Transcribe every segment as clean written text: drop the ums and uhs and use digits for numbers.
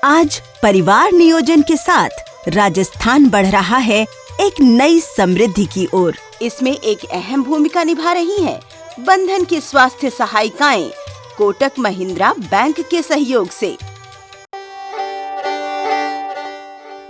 आज परिवार नियोजन के साथ राजस्थान बढ़ रहा है एक नई समृद्धि की ओर। इसमें एक अहम भूमिका निभा रही हैं बंधन की स्वास्थ्य सहायिकाएं कोटक महिंद्रा बैंक के सहयोग से।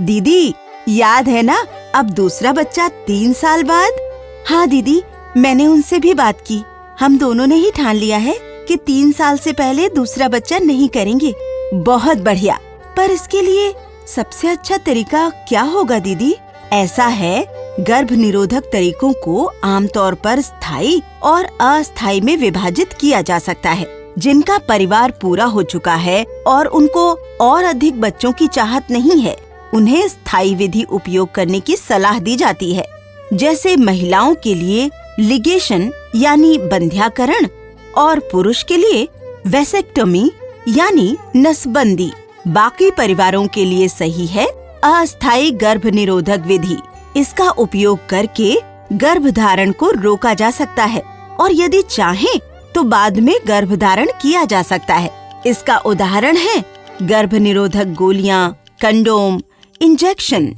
दीदी, याद है ना, अब दूसरा बच्चा 3 साल बाद? हाँ दीदी, मैंने उनसे भी बात की। हम दोनों ने ही ठान लिया है कि 3 साल से पहले दूसरा बच्चा नहीं करेंगे। बहुत बढ़िया। पर इसके लिए सबसे अच्छा तरीका क्या होगा दीदी? ऐसा है, गर्भ निरोधक तरीकों को आमतौर पर स्थायी और अस्थायी में विभाजित किया जा सकता है। जिनका परिवार पूरा हो चुका है और उनको और अधिक बच्चों की चाहत नहीं है, उन्हें स्थायी विधि उपयोग करने की सलाह दी जाती है। जैसे महिलाओं के लिए लिगेशन यानी बंध्याकरण और पुरुष के लिए वेसेक्टोमी यानी नसबंदी। बाकी परिवारों के लिए सही है अस्थायी गर्भ निरोधक विधि। इसका उपयोग करके गर्भधारण को रोका जा सकता है और यदि चाहें तो बाद में गर्भधारण किया जा सकता है। इसका उदाहरण है गर्भ निरोधक गोलियां, कंडोम, इंजेक्शन,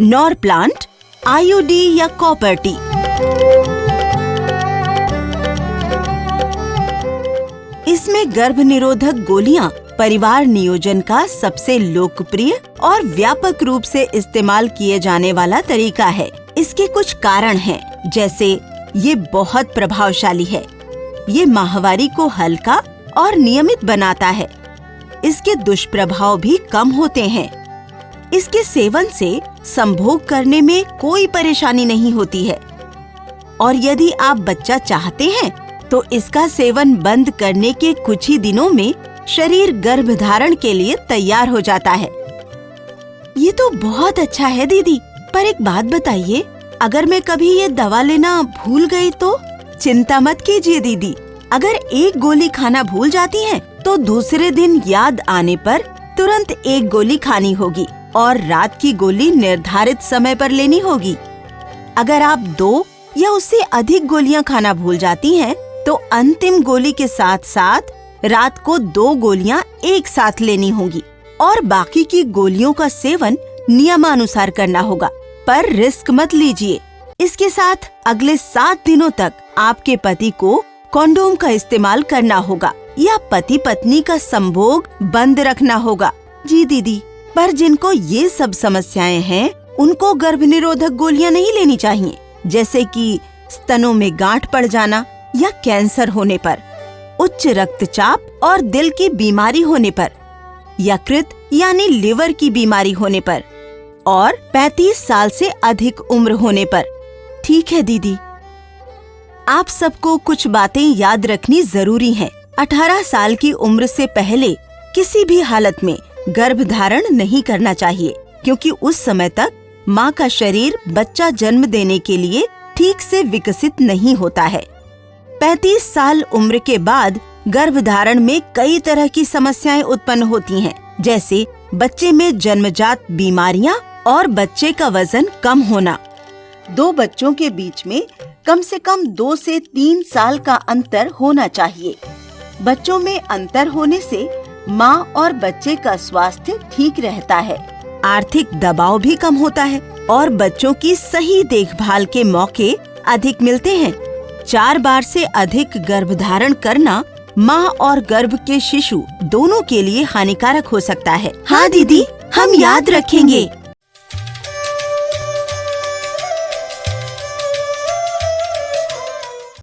नॉरप्लांट, आईयूडी या कॉपर टी। इसमें गर्भ निरोधक गोलियां परिवार नियोजन का सबसे लोकप्रिय और व्यापक रूप से इस्तेमाल किए जाने वाला तरीका है। इसके कुछ कारण हैं, जैसे ये बहुत प्रभावशाली है, ये माहवारी को हल्का और नियमित बनाता है, इसके दुष्प्रभाव भी कम होते हैं, इसके सेवन से संभोग करने में कोई परेशानी नहीं होती है और यदि आप बच्चा चाहते हैं तो इसका सेवन बंद करने के कुछ ही दिनों में शरीर गर्भधारण के लिए तैयार हो जाता है। ये तो बहुत अच्छा है दीदी, पर एक बात बताइए, अगर मैं कभी ये दवा लेना भूल गई तो? चिंता मत कीजिए दीदी, अगर एक गोली खाना भूल जाती हैं, तो दूसरे दिन याद आने पर तुरंत एक गोली खानी होगी और रात की गोली निर्धारित समय पर लेनी होगी। अगर आप 2 या उससे अधिक गोलियां खाना भूल जाती हैं, तो अंतिम गोली के साथ साथ रात को 2 गोलियां एक साथ लेनी होंगी और बाकी की गोलियों का सेवन नियमानुसार करना होगा, पर रिस्क मत लीजिए। इसके साथ अगले 7 दिनों तक आपके पति को कंडोम का इस्तेमाल करना होगा या पति पत्नी का संभोग बंद रखना होगा। जी दीदी, पर जिनको ये सब समस्याएं हैं, उनको गर्भ निरोधक गोलियां नहीं लेनी चाहिए, जैसे कि स्तनों में गांठ पड़ जाना या कैंसर होने पर, उच्च रक्तचाप और दिल की बीमारी होने पर, यकृत यानी लिवर की बीमारी होने पर और 35 साल से अधिक उम्र होने पर। ठीक है दीदी, आप सबको कुछ बातें याद रखनी जरूरी हैं। 18 साल की उम्र से पहले किसी भी हालत में गर्भधारण नहीं करना चाहिए, क्योंकि उस समय तक माँ का शरीर बच्चा जन्म देने के लिए ठीक से विकसित नहीं होता है। 35 साल उम्र के बाद गर्भधारण में कई तरह की समस्याएं उत्पन्न होती हैं, जैसे बच्चे में जन्मजात बीमारियां और बच्चे का वजन कम होना। 2 बच्चों के बीच में कम से कम 2 से 3 साल का अंतर होना चाहिए। बच्चों में अंतर होने से माँ और बच्चे का स्वास्थ्य ठीक रहता है, आर्थिक दबाव भी कम होता है और बच्चों की सही देखभाल के मौके अधिक मिलते हैं। 4 बार से अधिक गर्भधारण करना माँ और गर्भ के शिशु दोनों के लिए हानिकारक हो सकता है। हाँ दीदी, हम याद रखेंगे।